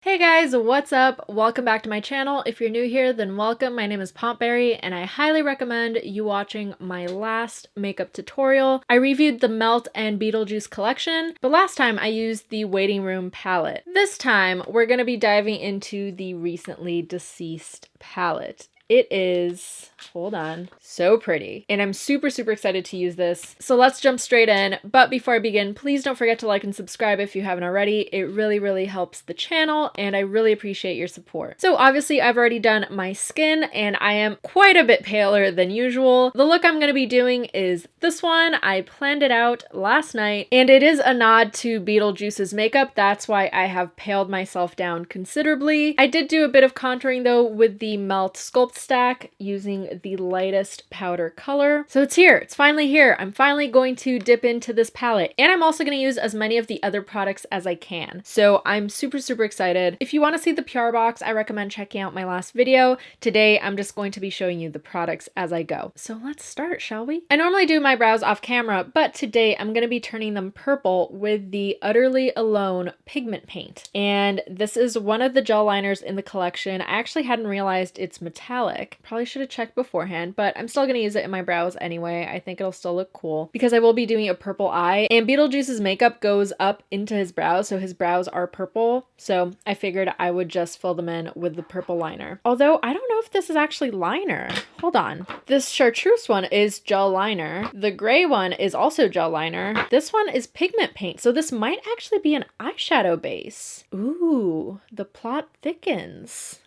Hey guys, what's up? Welcome back to my channel. If you're new here, then welcome. My name is Pompberry, and I highly recommend you watching my last makeup tutorial. I reviewed the Melt and Beetlejuice Collection, but last time I used the Waiting Room palette. This time, we're going to be diving into the recently deceased palette. It is, hold on, so pretty. And I'm super excited to use this. So let's jump straight in. But before I begin, please don't forget to like and subscribe if you haven't already. It really helps the channel and I really appreciate your support. So obviously I've already done my skin and I am quite a bit paler than usual. The look I'm going to be doing is this one. I planned it out last night and it is a nod to Beetlejuice's makeup. That's why I have paled myself down considerably. I did do a bit of contouring though with the Melt Sculpt stack using the lightest powder color. So it's here. It's finally here. I'm finally going to dip into this palette and I'm also going to use as many of the other products as I can. So I'm super excited. If you want to see the PR box, I recommend checking out my last video. Today, I'm just going to be showing you the products as I go. So let's start, shall we? I normally do my brows off camera, but today I'm going to be turning them purple with the Utterly Alone pigment paint. And this is one of the gel liners in the collection. I actually hadn't realized it's metallic. Probably should have checked beforehand, but I'm still going to use it in my brows anyway. I think it'll still look cool because I will be doing a purple eye and Beetlejuice's makeup goes up into his brows. So his brows are purple. So I figured I would just fill them in with the purple liner. Although I don't know if this is actually liner. Hold on. This Chartreuse one is gel liner. The gray one is also gel liner. This one is pigment paint. So this might actually be an eyeshadow base. Ooh, the plot thickens.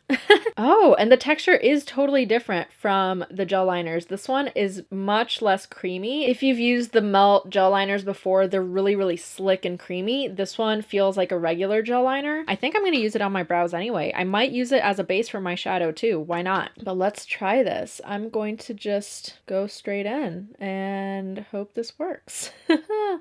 Oh, and the texture is totally different from the gel liners. This one is much less creamy. If you've used the Melt gel liners before, they're really slick and creamy. This one feels like a regular gel liner. I think I'm going to use it on my brows anyway. I might use it as a base for my shadow too. Why not? But let's try this. I'm going to just go straight in and hope this works.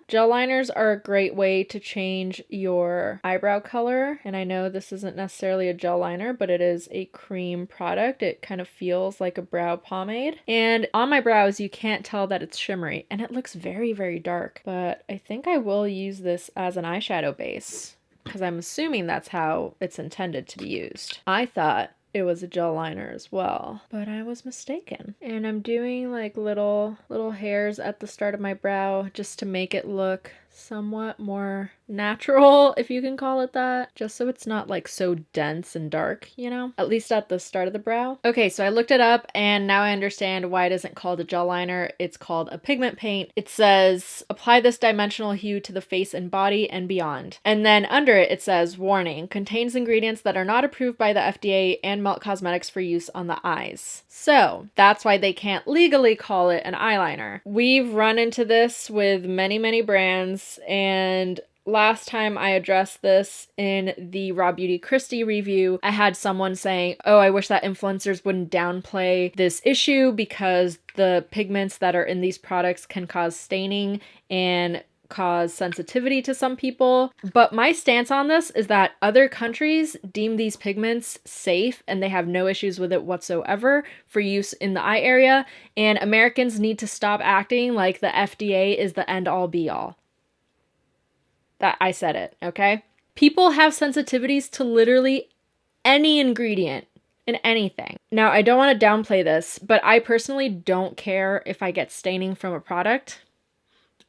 Gel liners are a great way to change your eyebrow color. And I know this isn't necessarily a gel liner, but it is a cream product. It kind of feels like a brow pomade. And on my brows, you can't tell that it's shimmery and it looks very dark. But I think I will use this as an eyeshadow base because I'm assuming that's how it's intended to be used. I thought it was a gel liner as well, but I was mistaken. And I'm doing like little hairs at the start of my brow just to make it look somewhat more natural, if you can call it that, just so it's not like so dense and dark, you know, at least at the start of the brow. Okay, so I looked it up and now I understand why it isn't called a gel liner. It's called a pigment paint. It says apply this dimensional hue to the face and body and beyond. And then under it, it says warning, contains ingredients that are not approved by the FDA and Melt Cosmetics for use on the eyes. So that's why they can't legally call it an eyeliner. We've run into this with many brands, and last time I addressed this in the Raw Beauty Christie review, I had someone saying, oh, I wish that influencers wouldn't downplay this issue because the pigments that are in these products can cause staining and cause sensitivity to some people. But my stance on this is that other countries deem these pigments safe and they have no issues with it whatsoever for use in the eye area, and Americans need to stop acting like the FDA is the end all be all. That I said it, okay? People have sensitivities to literally any ingredient in anything. Now, I don't want to downplay this, but I personally don't care if I get staining from a product.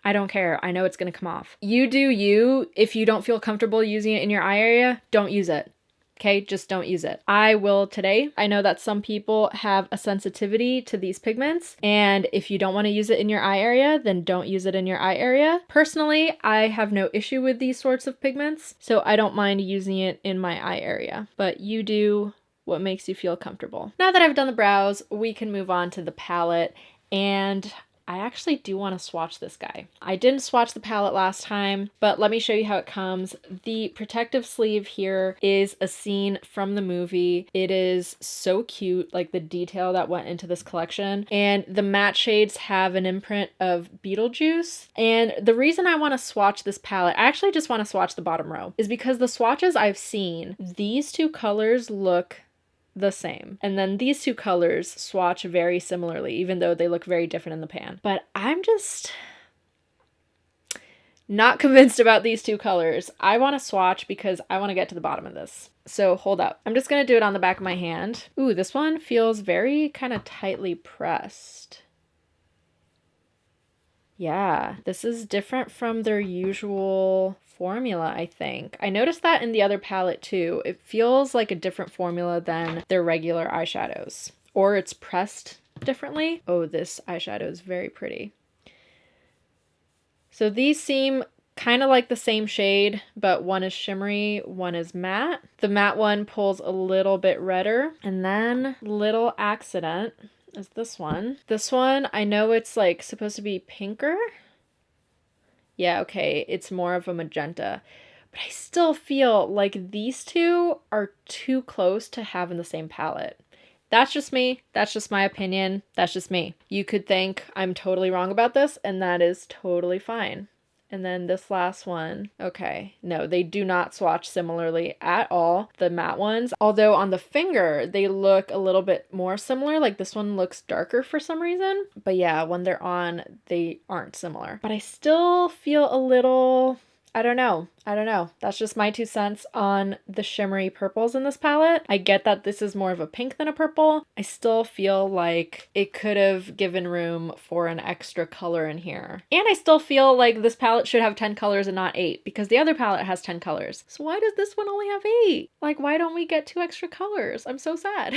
I don't care. I know it's going to come off. You do you. If you don't feel comfortable using it in your eye area, don't use it. Okay, just don't use it. I will today. I know that some people have a sensitivity to these pigments, and if you don't want to use it in your eye area, then don't use it in your eye area. Personally, I have no issue with these sorts of pigments, so I don't mind using it in my eye area, but you do what makes you feel comfortable. Now that I've done the brows, we can move on to the palette, and I actually do want to swatch this guy. I didn't swatch the palette last time, but let me show you how it comes. The protective sleeve here is a scene from the movie. It is so cute, like the detail that went into this collection. And the matte shades have an imprint of Beetlejuice. And the reason I want to swatch this palette, I actually just want to swatch the bottom row, is because the swatches I've seen, these two colors look the same. And then these two colors swatch very similarly, even though they look very different in the pan. But I'm just Not convinced about these two colors. I want to swatch because I want to get to the bottom of this. So hold up. I'm just going to do it on the back of my hand. Ooh, this one feels very kind of tightly pressed. Yeah, this is different from their usual formula, I think. I noticed that in the other palette too. It feels like a different formula than their regular eyeshadows. Or it's pressed differently. Oh, this eyeshadow is very pretty. So these seem kind of like the same shade, but one is shimmery, one is matte. The matte one pulls a little bit redder. And then little accident is this one. This one, I know it's like supposed to be pinker. Yeah, okay, it's more of a magenta. But I still feel like these two are too close to have in the same palette. That's just me. That's just my opinion. That's just me. You could think I'm totally wrong about this, and that is totally fine. And then this last one, okay, no, they do not swatch similarly at all, the matte ones. Although on the finger, they look a little bit more similar, like this one looks darker for some reason. But yeah, when they're on, they aren't similar. But I still feel a little, I don't know. That's just my 2 cents on the shimmery purples in this palette. I get that this is more of a pink than a purple. I still feel like it could have given room for an extra color in here. And I still feel like this palette should have 10 colors and not 8 because the other palette has 10 colors. So why does this one only have 8? Like, why don't we get 2 extra colors? I'm so sad.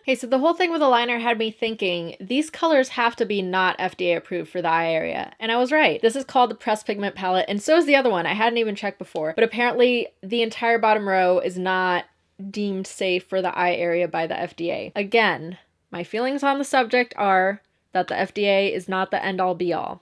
Okay, so the whole thing with the liner had me thinking these colors have to be not FDA approved for the eye area. And I was right. This is called the Pressed Pigment Palette, and so is the other one. I hadn't even checked before, but apparently the entire bottom row is not deemed safe for the eye area by the FDA. Again, my feelings on the subject are that the FDA is not the end-all be-all.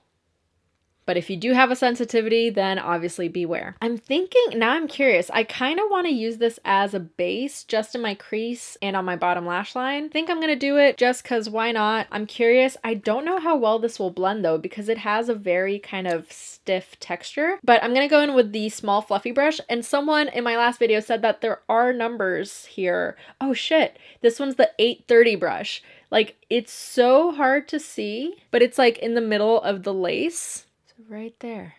But if you do have a sensitivity, then obviously beware. I'm thinking, now I'm curious, I kind of want to use this as a base just in my crease and on my bottom lash line. I think I'm going to do it just because why not? I'm curious. I don't know how well this will blend though, because it has a very kind of stiff texture. But I'm going to go in with the small fluffy brush. And someone in my last video said that there are numbers here. Oh shit, this one's the 830 brush. Like, it's so hard to see, but it's like in the middle of the lace. Right there,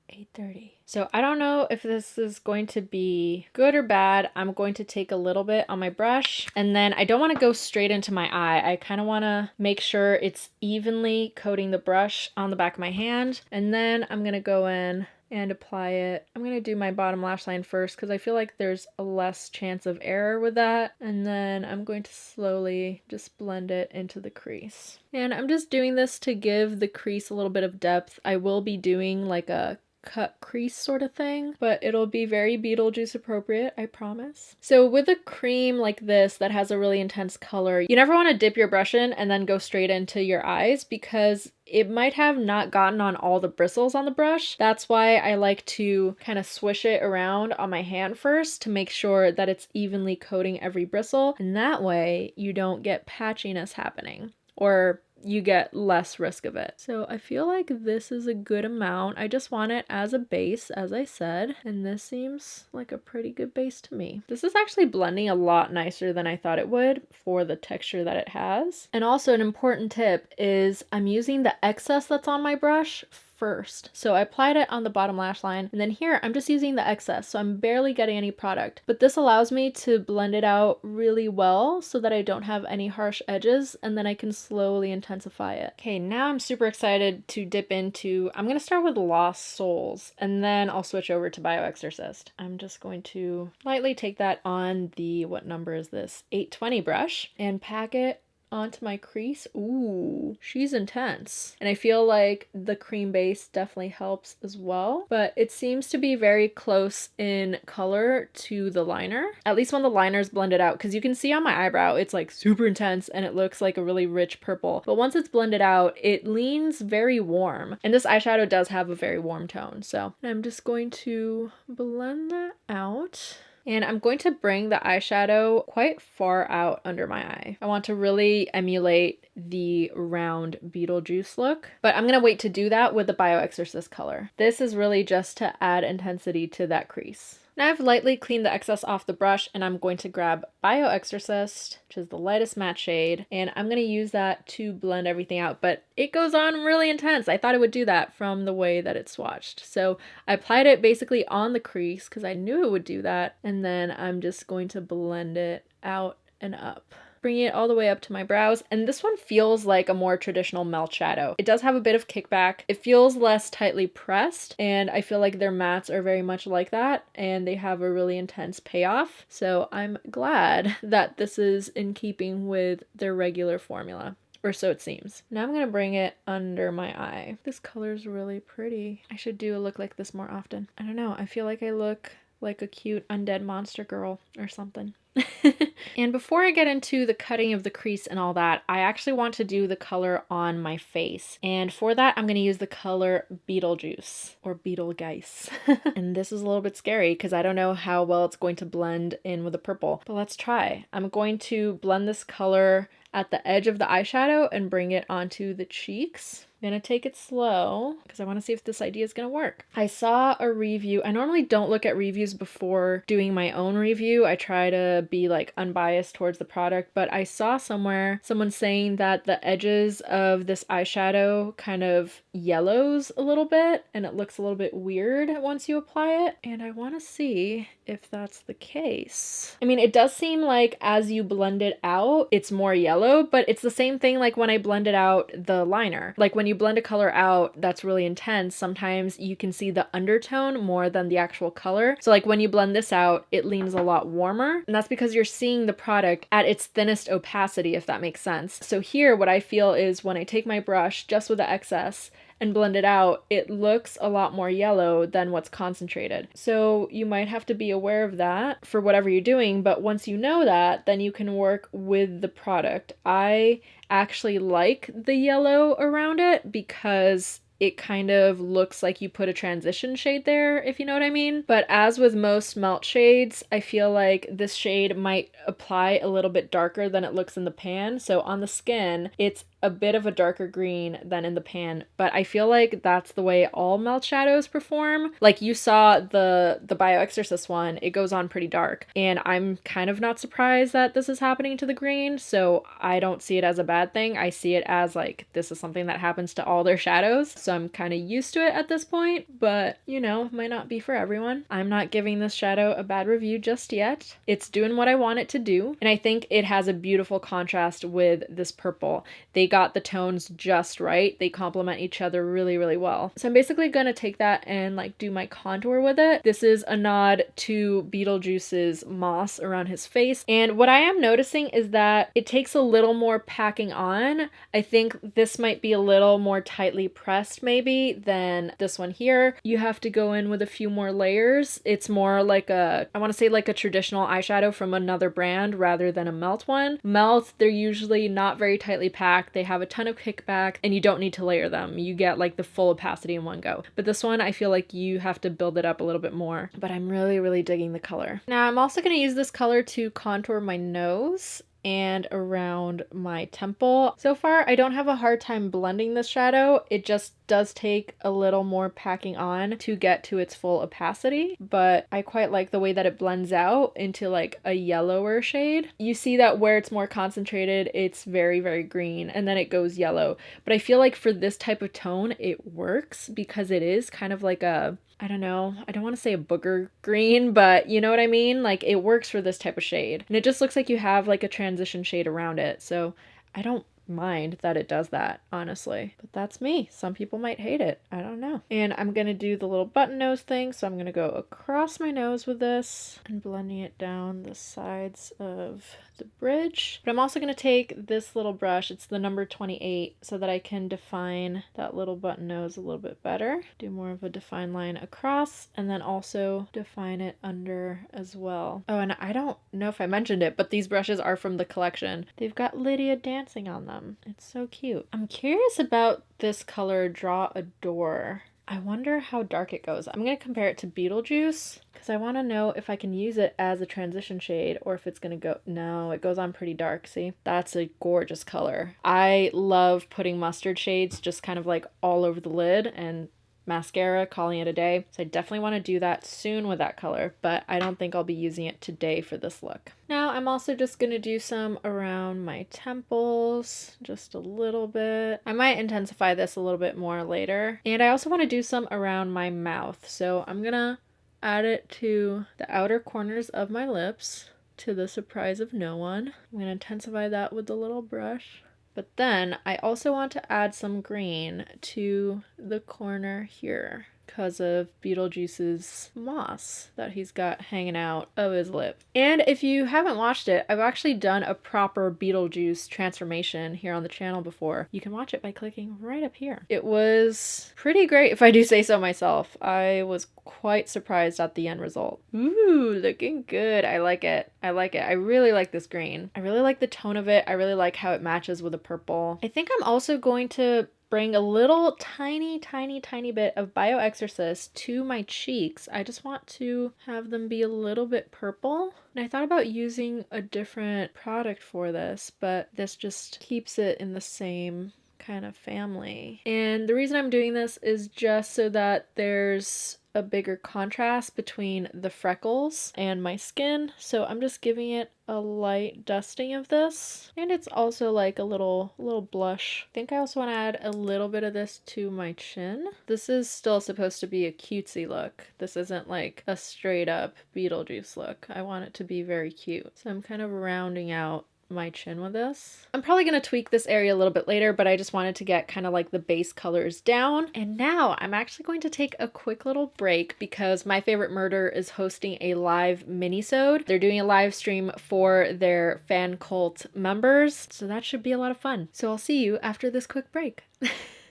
830. So I don't know if this is going to be good or bad. I'm going to take a little bit on my brush, and then I don't want to go straight into my eye. I kind of want to make sure it's evenly coating the brush on the back of my hand, and then I'm going to go in and apply it. I'm going to do my bottom lash line first because I feel like there's a less chance of error with that. And then I'm going to slowly just blend it into the crease. And I'm just doing this to give the crease a little bit of depth. I will be doing like a cut crease sort of thing, but it'll be very Beetlejuice appropriate, I promise. So with a cream like this that has a really intense color, you never want to dip your brush in and then go straight into your eyes because it might have not gotten on all the bristles on the brush. That's why I like to kind of swish it around on my hand first to make sure that it's evenly coating every bristle, and that way you don't get patchiness happening, or you get less risk of it. So I feel like this is a good amount. I just want it as a base, as I said, and this seems like a pretty good base to me. This is actually blending a lot nicer than I thought it would for the texture that it has. And also an important tip is I'm using the excess that's on my brush first. So I applied it on the bottom lash line, and then here I'm just using the excess, so I'm barely getting any product. But this allows me to blend it out really well so that I don't have any harsh edges, and then I can slowly intensify it. Okay, now I'm super excited to dip into, I'm going to start with Lost Souls, and then I'll switch over to Bioexorcist. I'm just going to lightly take that on the, what number is this? 820 brush, and pack it onto my crease. Ooh, she's intense. And I feel like the cream base definitely helps as well, but it seems to be very close in color to the liner, at least when the liner's blended out, because you can see on my eyebrow it's like super intense and it looks like a really rich purple, but once it's blended out it leans very warm, and this eyeshadow does have a very warm tone. So I'm just going to blend that out. And I'm going to bring the eyeshadow quite far out under my eye. I want to really emulate the round Beetlejuice look, but I'm going to wait to do that with the Bioexorcist color. This is really just to add intensity to that crease. Now I've lightly cleaned the excess off the brush, and I'm going to grab Bio Exorcist, which is the lightest matte shade, and I'm going to use that to blend everything out, but it goes on really intense. I thought it would do that from the way that it's swatched. So I applied it basically on the crease because I knew it would do that, and then I'm just going to blend it out and up, bringing it all the way up to my brows. And this one feels like a more traditional melt shadow. It does have a bit of kickback. It feels less tightly pressed, and I feel like their mattes are very much like that, and they have a really intense payoff. So I'm glad that this is in keeping with their regular formula. Or so it seems. Now I'm gonna bring it under my eye. This color's really pretty. I should do a look like this more often. I don't know, I feel like I look like a cute undead monster girl or something. And before I get into the cutting of the crease and all that, I actually want to do the color on my face. And for that, I'm going to use the color Beetlejuice or Beetlejuice. And this is a little bit scary because I don't know how well it's going to blend in with the purple, but let's try. I'm going to blend this color at the edge of the eyeshadow and bring it onto the cheeks. I'm gonna take it slow because I want to see if this idea is gonna work. I saw a review. I normally don't look at reviews before doing my own review. I try to be like unbiased towards the product, but I saw somewhere someone saying that the edges of this eyeshadow kind of yellows a little bit and it looks a little bit weird once you apply it. And I want to see if that's the case. I mean, it does seem like as you blend it out, it's more yellow, but it's the same thing like when I blended out the liner. Like when you blend a color out that's really intense, sometimes you can see the undertone more than the actual color. So like when you blend this out, it leans a lot warmer, and that's because you're seeing the product at its thinnest opacity, if that makes sense. So here, what I feel is when I take my brush just with the excess and blend it out, it looks a lot more yellow than what's concentrated. So you might have to be aware of that for whatever you're doing, but once you know that, then you can work with the product. I actually like the yellow around it because it kind of looks like you put a transition shade there, if you know what I mean. But as with most melt shades, I feel like this shade might apply a little bit darker than it looks in the pan. So on the skin, it's a bit of a darker green than in the pan, but I feel like that's the way all melt shadows perform. Like you saw the Bio Exorcist one, it goes on pretty dark, and I'm kind of not surprised that this is happening to the green, so I don't see it as a bad thing. I see it as like, this is something that happens to all their shadows, so I'm kind of used to it at this point, but you know, might not be for everyone. I'm not giving this shadow a bad review just yet. It's doing what I want it to do, and I think it has a beautiful contrast with this purple. They got the tones just right. They complement each other really, really well. So I'm basically going to take that and like do my contour with it. This is a nod to Beetlejuice's moss around his face. And what I am noticing is that it takes a little more packing on. I think this might be a little more tightly pressed maybe than this one here. You have to go in with a few more layers. It's more like a, I want to say like a traditional eyeshadow from another brand rather than a Melt one. Melt, they're usually not very tightly packed. They have a ton of kickback and you don't need to layer them. You get like the full opacity in one go. But this one, I feel like you have to build it up a little bit more. But I'm really, really digging the color. Now I'm also going to use this color to contour my nose and around my temple. So far, I don't have a hard time blending this shadow. It just does take a little more packing on to get to its full opacity, but I quite like the way that it blends out into like a yellower shade. You see that where it's more concentrated, it's very, very green, and then it goes yellow. But I feel like for this type of tone, it works because it is kind of like a, I don't know, I don't want to say a booger green, but you know what I mean? Like it works for this type of shade. And it just looks like you have like a transition shade around it. So I don't mind that it does that, honestly. But that's me. Some people might hate it. I don't know. And I'm going to do the little button nose thing. So I'm going to go across my nose with this and blending it down the sides of the bridge. But I'm also going to take this little brush, it's the number 28, so that I can define that little button nose a little bit better. Do more of a defined line across and then also define it under as well. Oh, and I don't know if I mentioned it, but these brushes are from the collection. They've got Lydia dancing on them. It's so cute. I'm curious about this color Draw a Door. I wonder how dark it goes. I'm going to compare it to Beetlejuice because I want to know if I can use it as a transition shade or if it's going to go... No, it goes on pretty dark, see? That's a gorgeous color. I love putting mustard shades just kind of like all over the lid, and mascara, calling it a day. So I definitely want to do that soon with that color, but I don't think I'll be using it today for this look. Now I'm also just going to do some around my temples, just a little bit. I might intensify this a little bit more later. And I also want to do some around my mouth. So I'm going to add it to the outer corners of my lips, to the surprise of no one. I'm going to intensify that with the little brush. But then I also want to add some green to the corner here because of Beetlejuice's moss that he's got hanging out of his lip. And if you haven't watched it, I've actually done a proper Beetlejuice transformation here on the channel before. You can watch it by clicking right up here. It was pretty great, if I do say so myself. I was quite surprised at the end result. Ooh, looking good. I like it. I like it. I really like this green. I really like the tone of it. I really like how it matches with the purple. I think I'm also going to bring a little tiny bit of Bio Exorcist to my cheeks. I just want to have them be a little bit purple. And I thought about using a different product for this, but this just keeps it in the same kind of family. And the reason I'm doing this is just so that there's a bigger contrast between the freckles and my skin. So I'm just giving it a light dusting of this. And it's also like a little blush. I think I also want to add a little bit of this to my chin. This is still supposed to be a cutesy look. This isn't like a straight up Beetlejuice look. I want it to be very cute. So I'm kind of rounding out my chin with this. I'm probably going to tweak this area a little bit later, but I just wanted to get kind of like the base colors down. And now I'm actually going to take a quick little break because My Favorite Murder is hosting a live mini-sode. They're doing a live stream for their fan cult members, so that should be a lot of fun. So I'll see you after this quick break.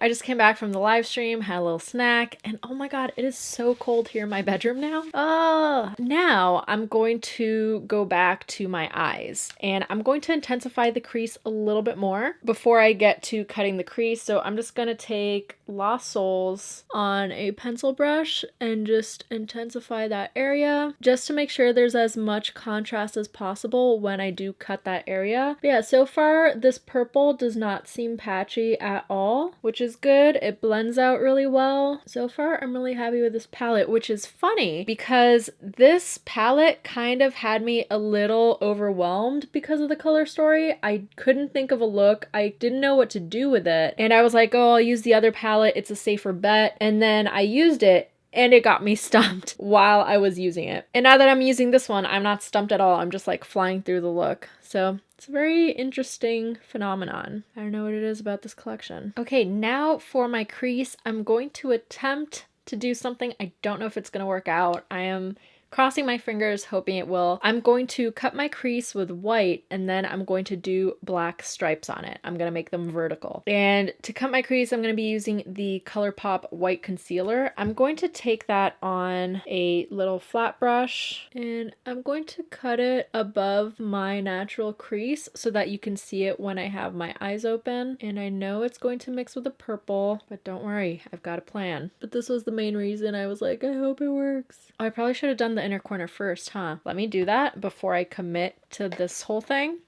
I just came back from the live stream, had a little snack, and oh my god, it is so cold here in my bedroom now. Now I'm going to go back to my eyes, and I'm going to intensify the crease a little bit more before I get to cutting the crease. So I'm just gonna take Lost Souls on a pencil brush and just intensify that area, just to make sure there's as much contrast as possible when I do cut that area. But yeah, so far this purple does not seem patchy at all, which is good. It blends out really well. So far, I'm really happy with this palette, which is funny because this palette kind of had me a little overwhelmed because of the color story. I couldn't think of a look. I didn't know what to do with it. And I was like, oh, I'll use the other palette. It's a safer bet. And then I used it and it got me stumped while I was using it. And now that I'm using this one, I'm not stumped at all. I'm just like flying through the look. So it's a very interesting phenomenon. I don't know what it is about this collection. Okay, now for my crease, I'm going to attempt to do something. I don't know if it's going to work out. I am crossing my fingers, hoping it will. I'm going to cut my crease with white and then I'm going to do black stripes on it. I'm going to make them vertical. And to cut my crease, I'm going to be using the ColourPop white concealer. I'm going to take that on a little flat brush and I'm going to cut it above my natural crease so that you can see it when I have my eyes open. And I know it's going to mix with the purple, but don't worry, I've got a plan. But this was the main reason I was like, I hope it works. Oh, I probably should have done the inner corner first, huh? Let me do that before I commit to this whole thing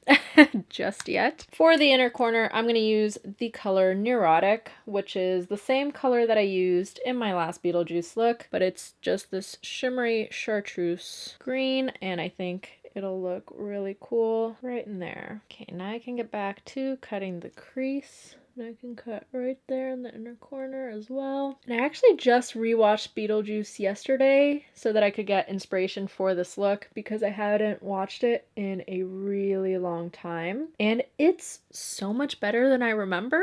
just yet. For the inner corner, I'm going to use the color Neurotic, which is the same color that I used in my last Beetlejuice look, but it's just this shimmery chartreuse green, and I think it'll look really cool right in there. Okay, now I can get back to cutting the crease. And I can cut right there in the inner corner as well. And I actually just rewatched Beetlejuice yesterday so that I could get inspiration for this look because I hadn't watched it in a really long time. And it's so much better than I remember.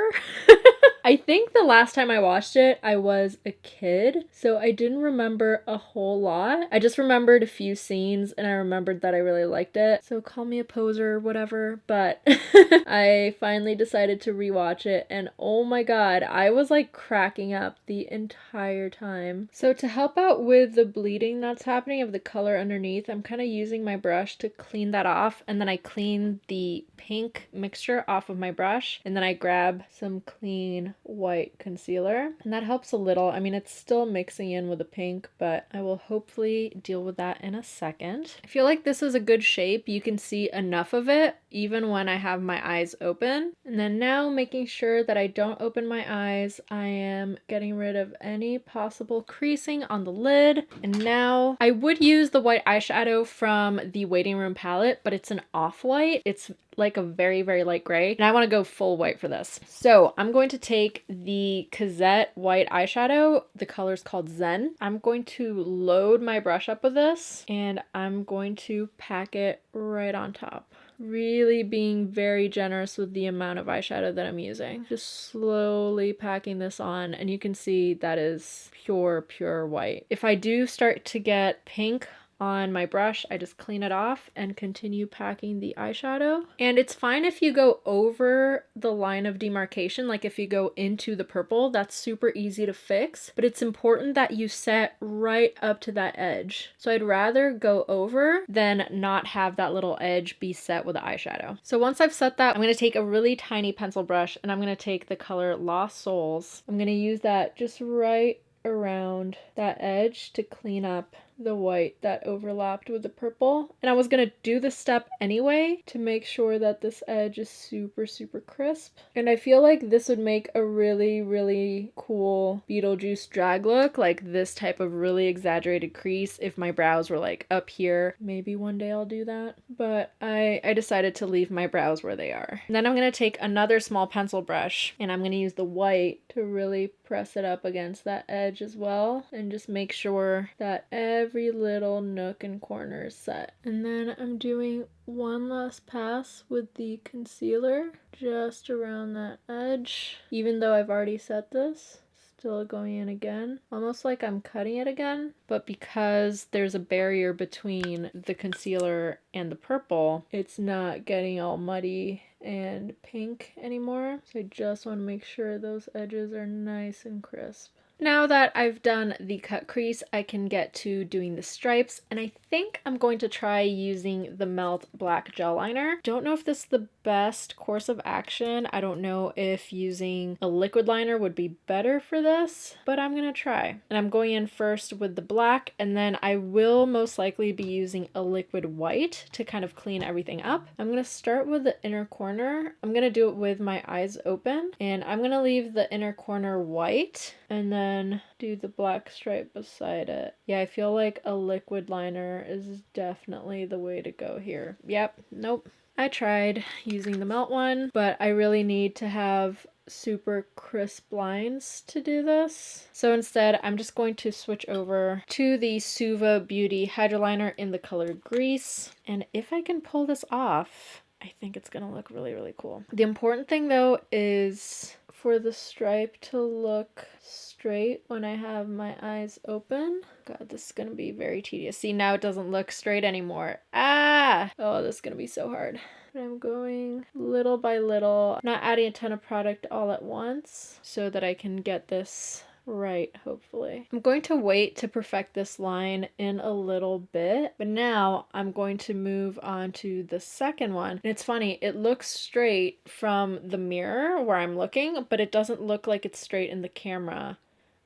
I think the last time I watched it, I was a kid, so I didn't remember a whole lot. I just remembered a few scenes and I remembered that I really liked it. So call me a poser or whatever, but I finally decided to rewatch it and oh my god, I was like cracking up the entire time. So to help out with the bleeding that's happening of the color underneath, I'm kind of using my brush to clean that off, and then I clean the pink mixture off of my brush, and then I grab some clean white concealer, and that helps a little. I mean, it's still mixing in with the pink, but I will hopefully deal with that in a second. I feel like this is a good shape. You can see enough of it even when I have my eyes open. And then now, making sure that I don't open my eyes, I am getting rid of any possible creasing on the lid. And now I would use the white eyeshadow from the Waiting Room palette, but it's an off-white. It's like a very, very light gray, and I want to go full white for this. So I'm going to take the Cosette white eyeshadow. The color is called Zen. I'm going to load my brush up with this, and I'm going to pack it right on top. Really being very generous with the amount of eyeshadow that I'm using. Just slowly packing this on, and you can see that is pure white. If I do start to get pink on my brush, I just clean it off and continue packing the eyeshadow. And it's fine if you go over the line of demarcation, like if you go into the purple, that's super easy to fix, but it's important that you set right up to that edge. So I'd rather go over than not have that little edge be set with the eyeshadow. So once I've set that, I'm going to take a really tiny pencil brush and I'm going to take the color Lost Souls. I'm going to use that just right around that edge to clean up the white that overlapped with the purple. And I was gonna do this step anyway to make sure that this edge is super crisp. And I feel like this would make a really cool Beetlejuice drag look, like this type of really exaggerated crease if my brows were like up here. Maybe one day I'll do that, but I decided to leave my brows where they are. And then I'm gonna take another small pencil brush and I'm gonna use the white to really press it up against that edge as well, and just make sure that every little nook and corner is set. And then I'm doing one last pass with the concealer just around that edge, even though I've already set this. Still going in again, almost like I'm cutting it again, but because there's a barrier between the concealer and the purple, it's not getting all muddy and pink anymore. So I just want to make sure those edges are nice and crisp. Now that I've done the cut crease, I can get to doing the stripes, and I think I'm going to try using the Melt Black Gel Liner. Don't know if this is the best course of action. I don't know if using a liquid liner would be better for this, but I'm gonna try. And I'm going in first with the black, and then I will most likely be using a liquid white to kind of clean everything up. I'm gonna start with the inner corner. I'm gonna do it with my eyes open, and I'm gonna leave the inner corner white, and then do the black stripe beside it. Yeah, I feel like a liquid liner is definitely the way to go here. Yep, nope. I tried using the Melt one, but I really need to have super crisp lines to do this. So instead, I'm just going to switch over to the Suva Beauty Hydro Liner in the color Grease. And if I can pull this off, I think it's gonna look really cool. The important thing though is for the stripe to look straight when I have my eyes open. God, this is gonna be very tedious. See, now it doesn't look straight anymore. Ah! Oh, this is gonna be so hard. But I'm going little by little, not adding a ton of product all at once so that I can get this right, hopefully. I'm going to wait to perfect this line in a little bit, but now I'm going to move on to the second one. And it's funny, it looks straight from the mirror where I'm looking, but it doesn't look like it's straight in the camera.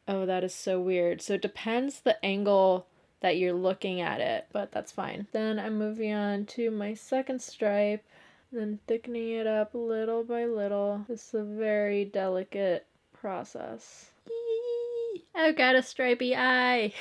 Oh, that is so weird. So it depends the angle that you're looking at it, but that's fine. Then I'm moving on to my second stripe, then thickening it up little by little. This is a very delicate process. I've got a stripy eye.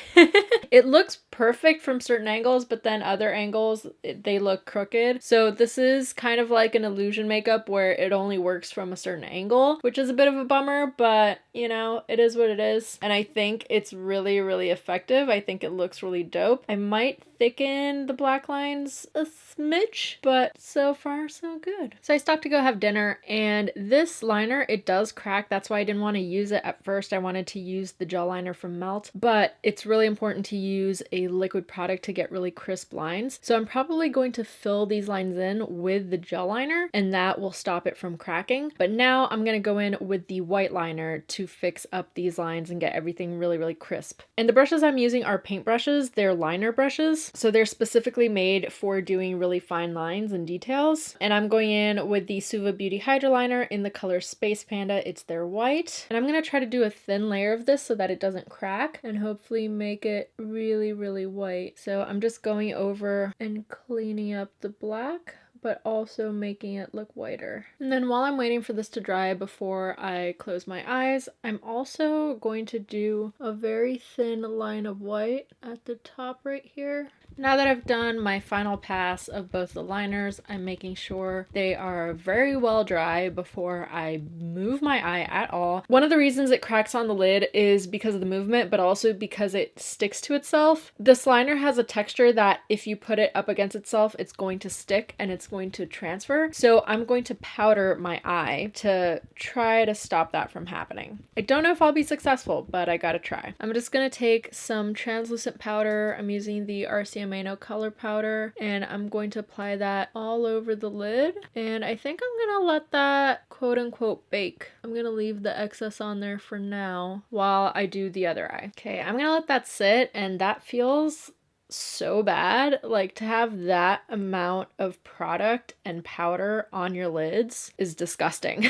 It looks perfect from certain angles, but then other angles, they look crooked. So this is kind of like an illusion makeup where it only works from a certain angle, which is a bit of a bummer, but you know, it is what it is. And I think it's really effective. I think it looks really dope. I might thicken the black lines a smidge, but so far so good. So I stopped to go have dinner, and this liner, it does crack. That's why I didn't want to use it at first. I wanted to use the gel liner from Melt, but it's really important to use a liquid product to get really crisp lines. So I'm probably going to fill these lines in with the gel liner, and that will stop it from cracking. But now I'm going to go in with the white liner to fix up these lines and get everything really crisp. And the brushes I'm using are paint brushes. They're liner brushes, so they're specifically made for doing really fine lines and details. And I'm going in with the Suva Beauty Hydro Liner in the color Space Panda. It's their white. And I'm going to try to do a thin layer of this so that it doesn't crack and hopefully make it really white. So I'm just going over and cleaning up the black but also making it look whiter. And then while I'm waiting for this to dry before I close my eyes, I'm also going to do a very thin line of white at the top right here. Now that I've done my final pass of both the liners, I'm making sure they are very well dry before I move my eye at all. One of the reasons it cracks on the lid is because of the movement, but also because it sticks to itself. This liner has a texture that if you put it up against itself, it's going to stick and it's going to transfer. So I'm going to powder my eye to try to stop that from happening. I don't know if I'll be successful, but I gotta try. I'm just gonna take some translucent powder. I'm using the RCA No color powder, and I'm going to apply that all over the lid, and I think I'm gonna let that quote unquote bake. I'm gonna leave the excess on there for now while I do the other eye. Okay, I'm gonna let that sit, and that feels so bad. Like, to have that amount of product and powder on your lids is disgusting.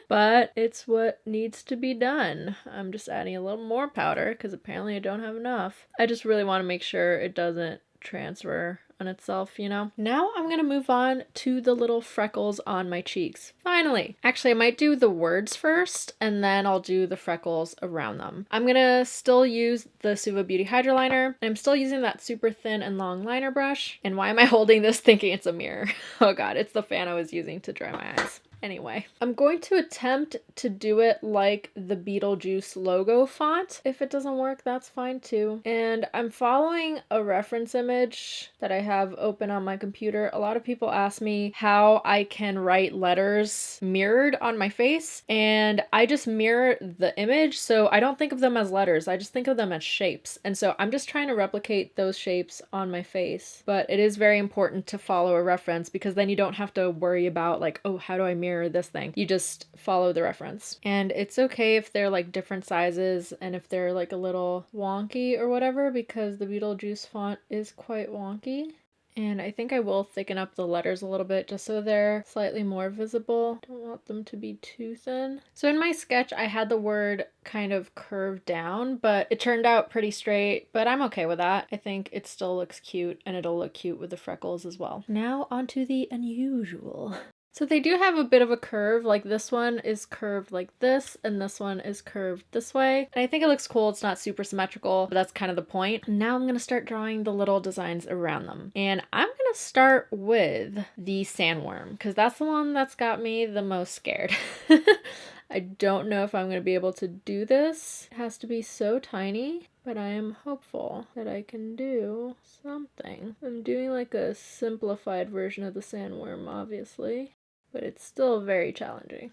But it's what needs to be done. I'm just adding a little more powder because apparently I don't have enough. I just really want to make sure it doesn't transfer on itself, you know? Now I'm gonna move on to the little freckles on my cheeks. Finally! Actually, I might do the words first, and then I'll do the freckles around them. I'm gonna still use the Suva Beauty Hydro Liner. I'm still using that super thin and long liner brush. And why am I holding this thinking it's a mirror? Oh god, it's the fan I was using to dry my eyes. Anyway, I'm going to attempt to do it like the Beetlejuice logo font. If it doesn't work, that's fine too. And I'm following a reference image that I have open on my computer. A lot of people ask me how I can write letters mirrored on my face, and I just mirror the image, so I don't think of them as letters. I just think of them as shapes. And so I'm just trying to replicate those shapes on my face. But it is very important to follow a reference, because then you don't have to worry about like, oh, how do I mirror this thing? You just follow the reference. And it's okay if they're like different sizes and if they're like a little wonky or whatever, because the Beetlejuice font is quite wonky. And I think I will thicken up the letters a little bit just so they're slightly more visible. Don't want them to be too thin. So in my sketch, I had the word kind of curved down, but it turned out pretty straight, but I'm okay with that. I think it still looks cute, and it'll look cute with the freckles as well. Now onto the unusual. So they do have a bit of a curve, like this one is curved like this, and this one is curved this way. And I think it looks cool. It's not super symmetrical, but that's kind of the point. Now I'm gonna start drawing the little designs around them. And I'm gonna start with the sandworm, because that's the one that's got me the most scared. I don't know if I'm gonna be able to do this. It has to be so tiny, but I am hopeful that I can do something. I'm doing like a simplified version of the sandworm, obviously, but it's still very challenging.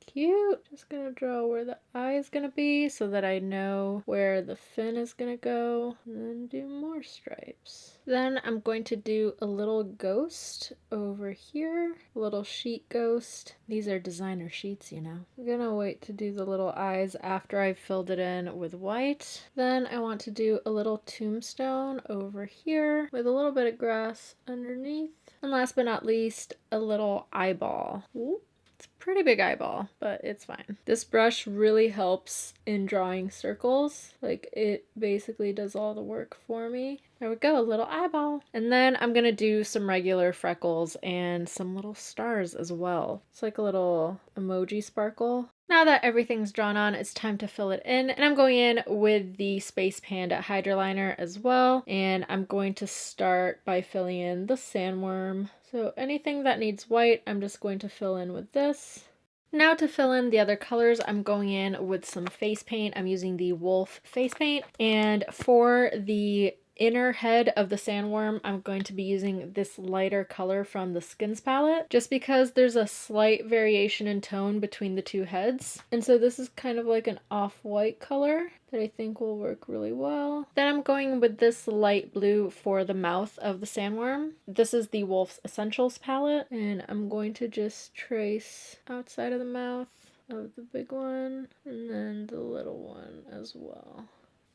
Cute. Just gonna draw where the eye is gonna be so that I know where the fin is gonna go, and then do more stripes. Then I'm going to do a little ghost over here, a little sheet ghost. These are designer sheets, you know. I'm gonna wait to do the little eyes after I've filled it in with white. Then I want to do a little tombstone over here with a little bit of grass underneath. And last but not least, a little eyeball. Ooh. It's a pretty big eyeball, but it's fine. This brush really helps in drawing circles. Like, it basically does all the work for me. There we go, a little eyeball. And then I'm gonna do some regular freckles and some little stars as well. It's like a little emoji sparkle. Now that everything's drawn on, it's time to fill it in. And I'm going in with the Space Panda Hydro Liner as well. And I'm going to start by filling in the sandworm. So anything that needs white, I'm just going to fill in with this. Now to fill in the other colors, I'm going in with some face paint. I'm using the Wolf face paint. And for the inner head of the sandworm, I'm going to be using this lighter color from the Skins palette, just because there's a slight variation in tone between the two heads. And so this is kind of like an off-white color that I think will work really well. Then I'm going with this light blue for the mouth of the sandworm. This is the Wolf's Essentials palette, and I'm going to just trace outside of the mouth of the big one, and then the little one as well.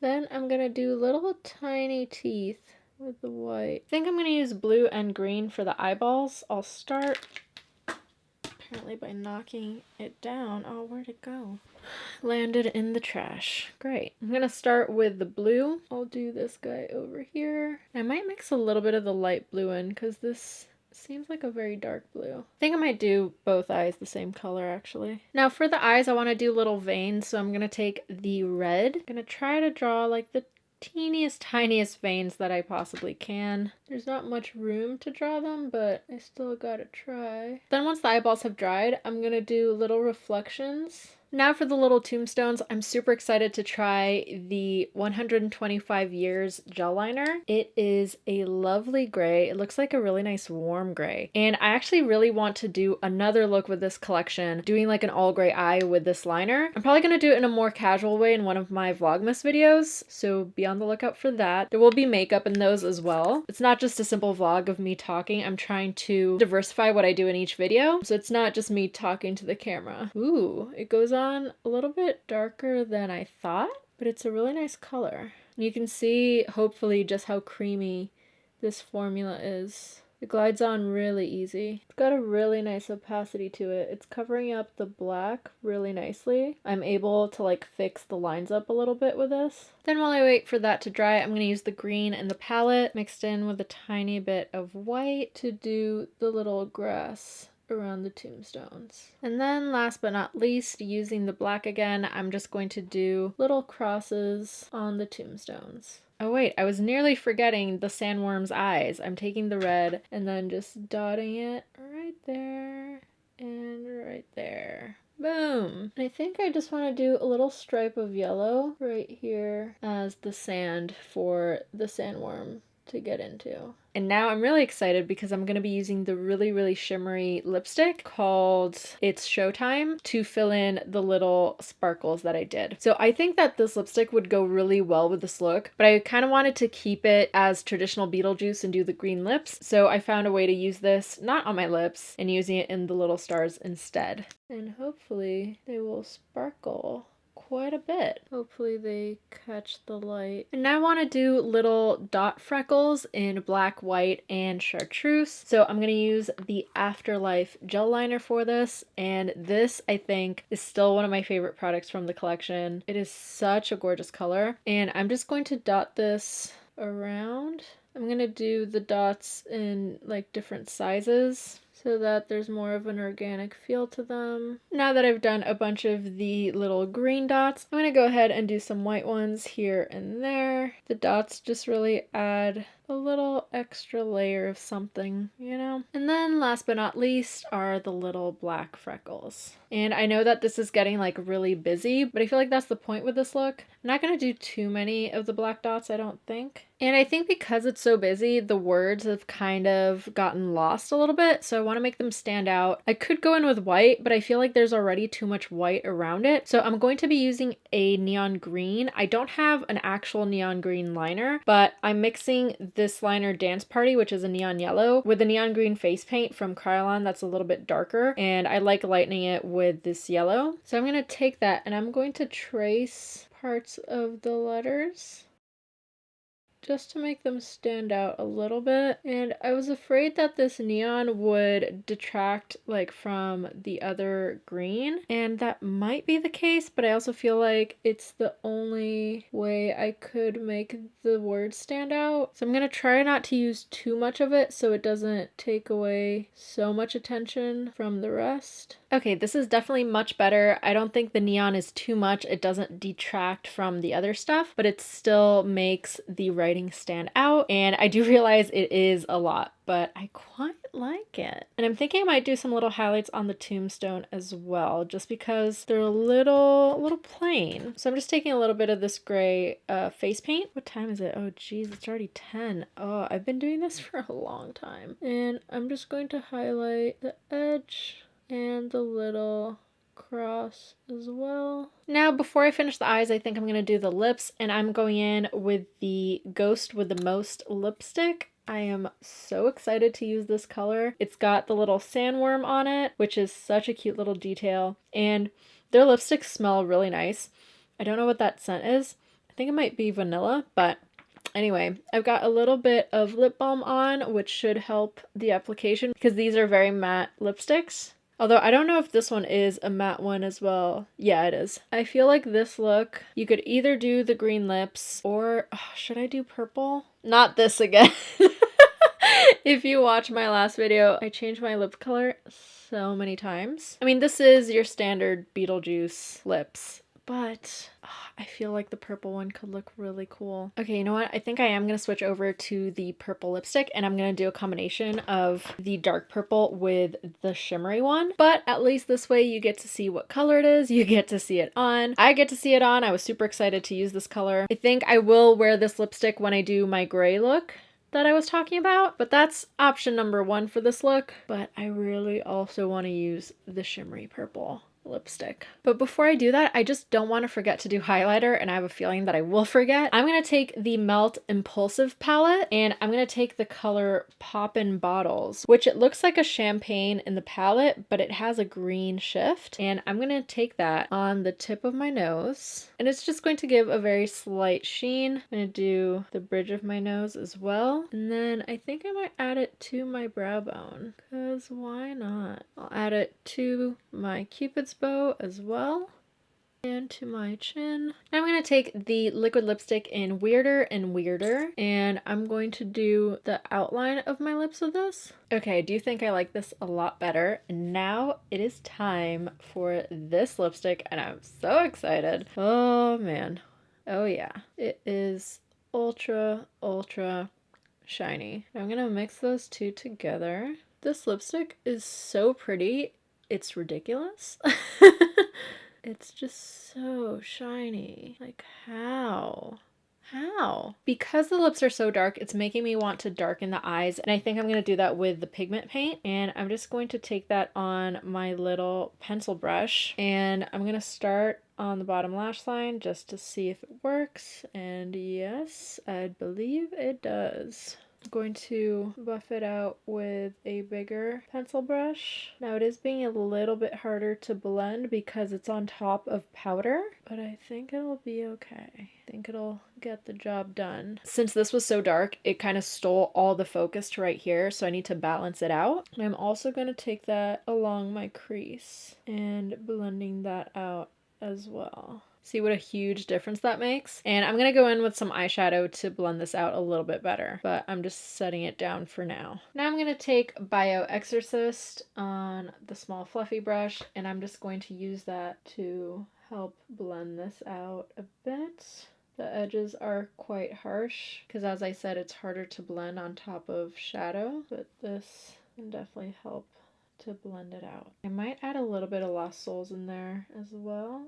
Then I'm gonna do little tiny teeth with the white. I think I'm gonna use blue and green for the eyeballs. I'll start apparently by knocking it down. Oh, where'd it go? Landed in the trash. Great. I'm gonna start with the blue. I'll do this guy over here. I might mix a little bit of the light blue in because this seems like a very dark blue. I think I might do both eyes the same color actually. Now for the eyes, I want to do little veins, so I'm going to take the red. I'm going to try to draw like the teeniest, tiniest veins that I possibly can. There's not much room to draw them, but I still gotta try. Then once the eyeballs have dried, I'm gonna do little reflections. Now for the little tombstones, I'm super excited to try the 125 Years Gel Liner. It is a lovely gray. It looks like a really nice warm gray. And I actually really want to do another look with this collection, doing like an all gray eye with this liner. I'm probably going to do it in a more casual way in one of my Vlogmas videos, so be on the lookout for that. There will be makeup in those as well. It's not just a simple vlog of me talking. I'm trying to diversify what I do in each video, so it's not just me talking to the camera. Ooh, it goes on a little bit darker than I thought, but it's a really nice color. You can see hopefully just how creamy this formula is. It glides on really easy. It's got a really nice opacity to it. It's covering up the black really nicely. I'm able to like fix the lines up a little bit with this. Then while I wait for that to dry, I'm going to use the green in the palette mixed in with a tiny bit of white to do the little grass around the tombstones. And then last but not least, using the black again, I'm just going to do little crosses on the tombstones. Oh wait, I was nearly forgetting the sandworm's eyes. I'm taking the red and then just dotting it right there and right there. Boom! And I think I just want to do a little stripe of yellow right here as the sand for the sandworm to get into. And now I'm really excited because I'm going to be using the really shimmery lipstick called It's Showtime to fill in the little sparkles that I did. So I think that this lipstick would go really well with this look, but I kind of wanted to keep it as traditional Beetlejuice and do the green lips. So I found a way to use this not on my lips and using it in the little stars instead. And hopefully they will sparkle quite a bit. Hopefully they catch the light. And now I want to do little dot freckles in black, white, and chartreuse. So I'm going to use the Afterlife gel liner for this. And this, I think, is still one of my favorite products from the collection. It is such a gorgeous color. And I'm just going to dot this around. I'm going to do the dots in like different sizes, so that there's more of an organic feel to them. Now that I've done a bunch of the little green dots, I'm going to go ahead and do some white ones here and there. The dots just really add a little extra layer of something, you know? And then last but not least are the little black freckles. And I know that this is getting like really busy, but I feel like that's the point with this look. I'm not going to do too many of the black dots, I don't think. And I think because it's so busy, the words have kind of gotten lost a little bit, so I want to make them stand out. I could go in with white, but I feel like there's already too much white around it. So I'm going to be using a neon green. I don't have an actual neon green liner, but I'm mixing this liner Dance Party, which is a neon yellow, with the neon green face paint from Kryolan that's a little bit darker, and I like lightening it with this yellow. So I'm going to take that and I'm going to trace parts of the letters just to make them stand out a little bit. And I was afraid that this neon would detract like from the other green, and that might be the case, but I also feel like it's the only way I could make the words stand out. So I'm gonna try not to use too much of it so it doesn't take away so much attention from the rest. Okay, this is definitely much better. I don't think the neon is too much. It doesn't detract from the other stuff, but it still makes the writing stand out. And I do realize it is a lot, but I quite like it. And I'm thinking I might do some little highlights on the tombstone as well, just because they're a little plain. So I'm just taking a little bit of this gray face paint. What time is it? Oh geez, it's already 10. Oh, I've been doing this for a long time. And I'm just going to highlight the edge and the little cross as well. Now before I finish the eyes, I think I'm going to do the lips, and I'm going in with the Ghost with the Most lipstick. I am so excited to use this color. It's got the little sandworm on it, which is such a cute little detail, and their lipsticks smell really nice. I don't know what that scent is. I think it might be vanilla, but anyway, I've got a little bit of lip balm on, which should help the application because these are very matte lipsticks. Although I don't know if this one is a matte one as well. Yeah, it is. I feel like this look, you could either do the green lips or should I do purple? Not this again. If you watch my last video, I changed my lip color so many times. I mean, this is your standard Beetlejuice lips, but I feel like the purple one could look really cool. Okay, you know what? I think I am going to switch over to the purple lipstick, and I'm going to do a combination of the dark purple with the shimmery one. But at least this way you get to see what color it is. You get to see it on. I get to see it on. I was super excited to use this color. I think I will wear this lipstick when I do my gray look that I was talking about, but that's option number one for this look. But I really also want to use the shimmery purple lipstick. But before I do that, I just don't want to forget to do highlighter, and I have a feeling that I will forget. I'm going to take the Melt Impulsive palette, and I'm going to take the color Poppin' Bottles, which it looks like a champagne in the palette, but it has a green shift. And I'm going to take that on the tip of my nose, and it's just going to give a very slight sheen. I'm going to do the bridge of my nose as well. And then I think I might add it to my brow bone, because why not? I'll add it to my Cupid's bow as well, and to my chin. Now I'm going to take the liquid lipstick in Weirder and Weirder, and I'm going to do the outline of my lips with this. Okay, I do think I like this a lot better. And now it is time for this lipstick, and I'm so excited. Oh man. Oh yeah. It is ultra, ultra shiny. I'm going to mix those two together. This lipstick is so pretty. It's ridiculous. It's just so shiny. Like, how? How? Because the lips are so dark, it's making me want to darken the eyes, and I think I'm going to do that with the pigment paint. And I'm just going to take that on my little pencil brush, and I'm going to start on the bottom lash line just to see if it works. And yes, I believe it does. I'm going to buff it out with a bigger pencil brush. Now it is being a little bit harder to blend because it's on top of powder, but I think it'll be okay. I think it'll get the job done. Since this was so dark, it kind of stole all the focus to right here, so I need to balance it out. And I'm also going to take that along my crease and blending that out as well. See what a huge difference that makes? And I'm going to go in with some eyeshadow to blend this out a little bit better, but I'm just setting it down for now. Now I'm going to take Bio Exorcist on the small fluffy brush, and I'm just going to use that to help blend this out a bit. The edges are quite harsh because, as I said, it's harder to blend on top of shadow, but this can definitely help to blend it out. I might add a little bit of Lost Souls in there as well.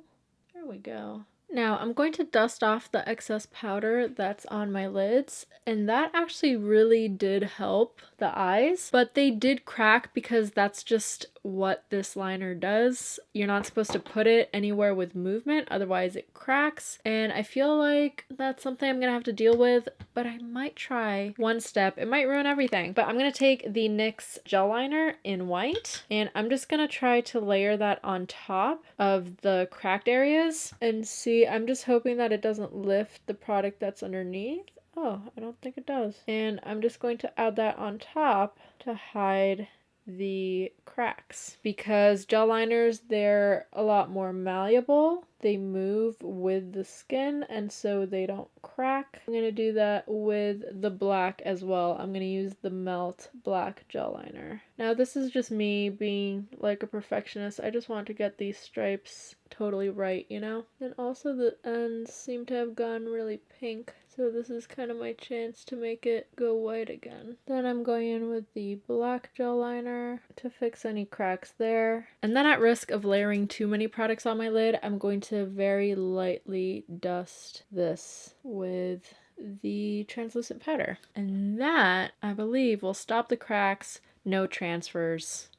There we go. Now I'm going to dust off the excess powder that's on my lids, and that actually really did help the eyes, but they did crack because that's just what this liner does. You're not supposed to put it anywhere with movement, otherwise it cracks, and I feel like that's something I'm gonna have to deal with, but I might try one step. It might ruin everything, but I'm gonna take the NYX Gel Liner in white, and I'm just gonna try to layer that on top of the cracked areas and see. I'm just hoping that it doesn't lift the product that's underneath. Oh, I don't think it does. And I'm just going to add that on top to hide the cracks, because gel liners, they're a lot more malleable. They move with the skin, and so they don't crack. I'm going to do that with the black as well. I'm going to use the Melt Black Gel Liner. Now this is just me being like a perfectionist. I just want to get these stripes totally right, you know? And also the ends seem to have gone really pink, so this is kind of my chance to make it go white again. Then I'm going in with the black gel liner to fix any cracks there. And then, at risk of layering too many products on my lid, I'm going to very lightly dust this with the translucent powder. And that, I believe, will stop the cracks, no transfers.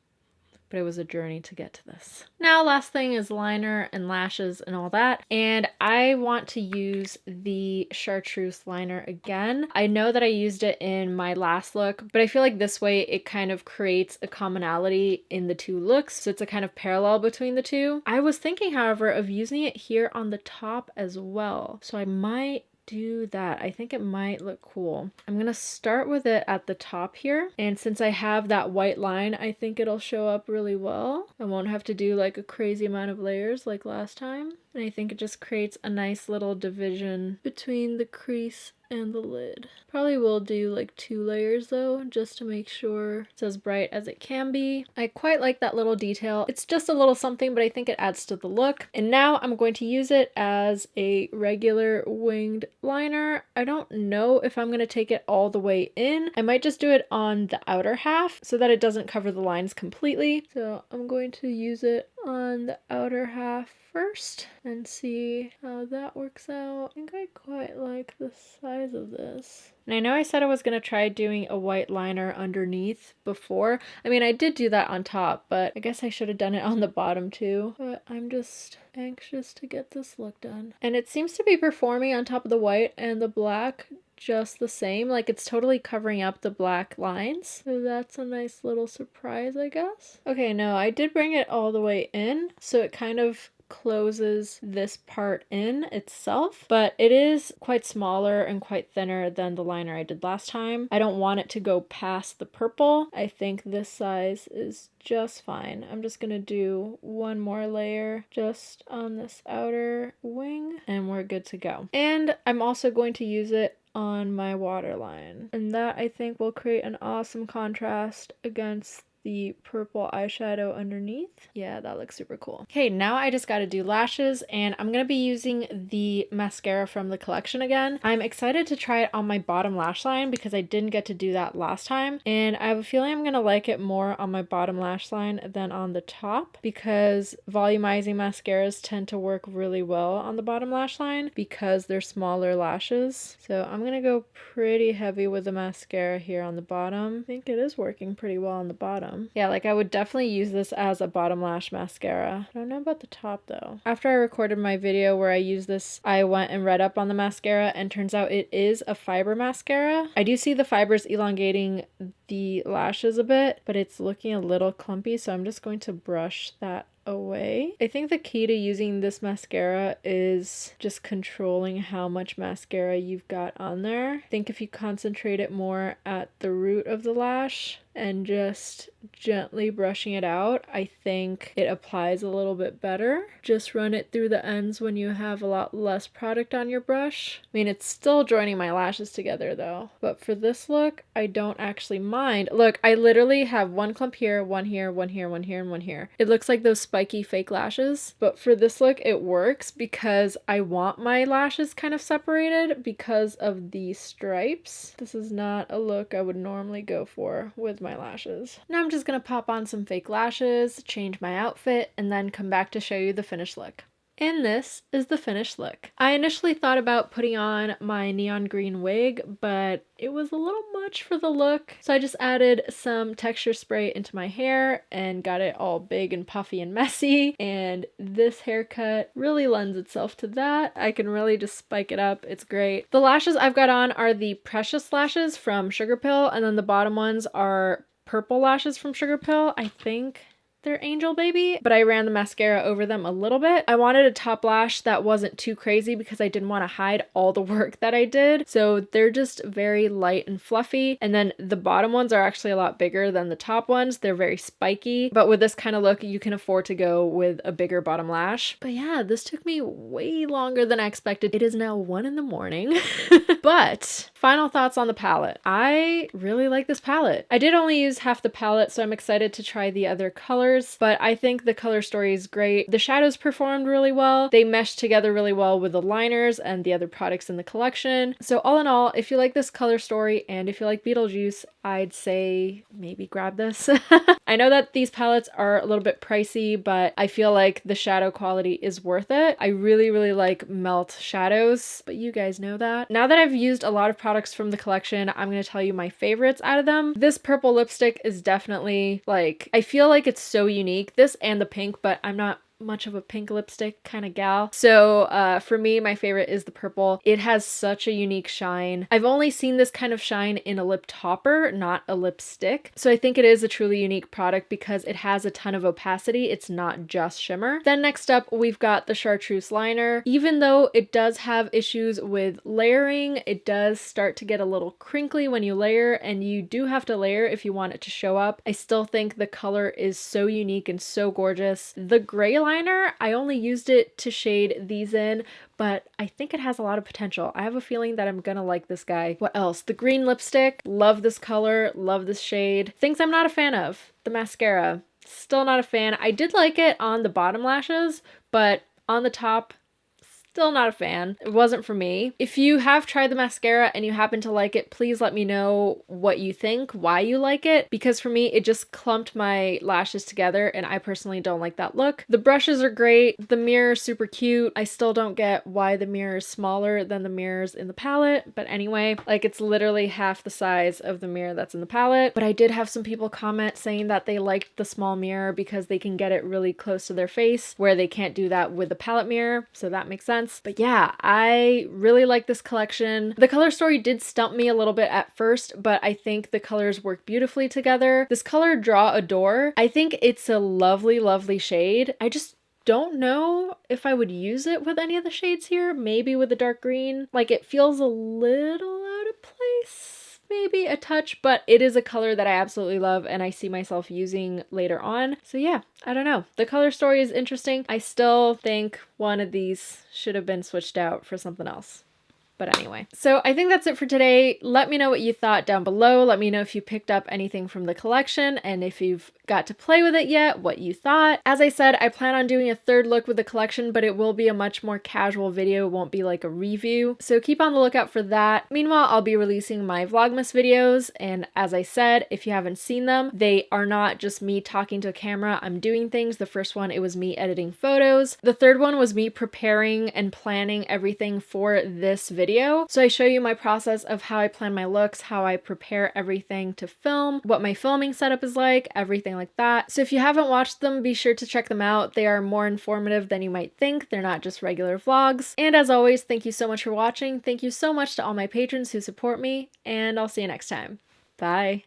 But it was a journey to get to this. Now, last thing is liner and lashes and all that. And I want to use the Chartreuse Liner again. I know that I used it in my last look, but I feel like this way it kind of creates a commonality in the two looks. So it's a kind of parallel between the two. I was thinking, however, of using it here on the top as well. So I might do that. I think it might look cool. I'm gonna start with it at the top here, and since I have that white line, I think it'll show up really well. I won't have to do like a crazy amount of layers like last time, and I think it just creates a nice little division between the crease and the lid. Probably will do like 2 layers though, just to make sure it's as bright as it can be. I quite like that little detail. It's just a little something, but I think it adds to the look. And now I'm going to use it as a regular winged liner. I don't know if I'm going to take it all the way in. I might just do it on the outer half so that it doesn't cover the lines completely. So I'm going to use it on the outer half first and see how that works out. I think I quite like the size of this. And I know I said I was going to try doing a white liner underneath before. I mean, I did do that on top, but I guess I should have done it on the bottom too. But I'm just anxious to get this look done. And it seems to be performing on top of the white and the black just the same. Like, it's totally covering up the black lines. So that's a nice little surprise, I guess. Okay, no, I did bring it all the way in, so it kind of closes this part in itself, but it is quite smaller and quite thinner than the liner I did last time. I don't want it to go past the purple. I think this size is just fine. I'm just gonna do one more layer just on this outer wing and we're good to go. And I'm also going to use it on my waterline, and that I think will create an awesome contrast against the purple eyeshadow underneath. Yeah, that looks super cool. Okay, now I just got to do lashes, and I'm going to be using the mascara from the collection again. I'm excited to try it on my bottom lash line because I didn't get to do that last time, and I have a feeling I'm going to like it more on my bottom lash line than on the top because volumizing mascaras tend to work really well on the bottom lash line because they're smaller lashes. So I'm going to go pretty heavy with the mascara here on the bottom. I think it is working pretty well on the bottom. Yeah, like I would definitely use this as a bottom lash mascara. I don't know about the top though. After I recorded my video where I used this, I went and read up on the mascara, and turns out it is a fiber mascara. I do see the fibers elongating the lashes a bit, but it's looking a little clumpy, so I'm just going to brush that away. I think the key to using this mascara is just controlling how much mascara you've got on there. I think if you concentrate it more at the root of the lash and just gently brushing it out, I think it applies a little bit better. Just run it through the ends when you have a lot less product on your brush. I mean, it's still joining my lashes together though, but for this look, I don't actually mind. Look, I literally have one clump here, one here, one here, one here, and one here. It looks like those spiky fake lashes, but for this look, it works because I want my lashes kind of separated because of the stripes. This is not a look I would normally go for with my lashes. Now I'm just gonna pop on some fake lashes, change my outfit, and then come back to show you the finished look. And this is the finished look. I initially thought about putting on my neon green wig, but it was a little much for the look. So I just added some texture spray into my hair and got it all big and puffy and messy. And this haircut really lends itself to that. I can really just spike it up. It's great. The lashes I've got on are the Precious lashes from Sugar Pill, and then the bottom ones are purple lashes from Sugar Pill. I think they're Angel Baby, but I ran the mascara over them a little bit. I wanted a top lash that wasn't too crazy because I didn't want to hide all the work that I did. So they're just very light and fluffy. And then the bottom ones are actually a lot bigger than the top ones. They're very spiky, but with this kind of look, you can afford to go with a bigger bottom lash. But yeah, this took me way longer than I expected. It is now 1 in the morning. But final thoughts on the palette. I really like this palette. I did only use half the palette, so I'm excited to try the other colors, but I think the color story is great. The shadows performed really well. They meshed together really well with the liners and the other products in the collection. So all in all, if you like this color story and if you like Beetlejuice, I'd say maybe grab this. I know that these palettes are a little bit pricey, but I feel like the shadow quality is worth it. I really, really like melt shadows, but you guys know that. Now that I've used a lot of products from the collection, I'm going to tell you my favorites out of them. This purple lipstick is definitely like, I feel like it's so unique. This and the pink, but I'm not much of a pink lipstick kind of gal. So for me, my favorite is the purple. It has such a unique shine. I've only seen this kind of shine in a lip topper, not a lipstick. So I think it is a truly unique product because it has a ton of opacity. It's not just shimmer. Then next up, we've got the Chartreuse Liner. Even though it does have issues with layering, it does start to get a little crinkly when you layer, and you do have to layer if you want it to show up. I still think the color is so unique and so gorgeous. The gray liner. I only used it to shade these in, but I think it has a lot of potential. I have a feeling that I'm gonna like this guy. What else? The green lipstick. Love this color, love this shade. Things I'm not a fan of. The mascara. Still not a fan. I did like it on the bottom lashes, but on the top, still not a fan. It wasn't for me. If you have tried the mascara and you happen to like it, please let me know what you think, why you like it, because for me, it just clumped my lashes together and I personally don't like that look. The brushes are great. The mirror is super cute. I still don't get why the mirror is smaller than the mirrors in the palette, but anyway, like it's literally half the size of the mirror that's in the palette. But I did have some people comment saying that they liked the small mirror because they can get it really close to their face, where they can't do that with the palette mirror, so that makes sense. But yeah, I really like this collection. The color story did stump me a little bit at first, but I think the colors work beautifully together. This color, Draw Adore, I think it's a lovely, lovely shade. I just don't know if I would use it with any of the shades here. Maybe with the dark green. Like, it feels a little out of place. Maybe a touch, but it is a color that I absolutely love and I see myself using later on. So yeah, I don't know. The color story is interesting. I still think one of these should have been switched out for something else. But anyway, so I think that's it for today. Let me know what you thought down below. Let me know if you picked up anything from the collection and if you've got to play with it yet, what you thought. As I said, I plan on doing a third look with the collection, but it will be a much more casual video. It won't be like a review. So keep on the lookout for that. Meanwhile, I'll be releasing my Vlogmas videos. And as I said, if you haven't seen them, they are not just me talking to a camera. I'm doing things. The first one, it was me editing photos. The third one was me preparing and planning everything for this video. So I show you my process of how I plan my looks, how I prepare everything to film, what my filming setup is like, everything like that. So if you haven't watched them, be sure to check them out. They are more informative than you might think. They're not just regular vlogs. And as always, thank you so much for watching. Thank you so much to all my patrons who support me, and I'll see you next time. Bye.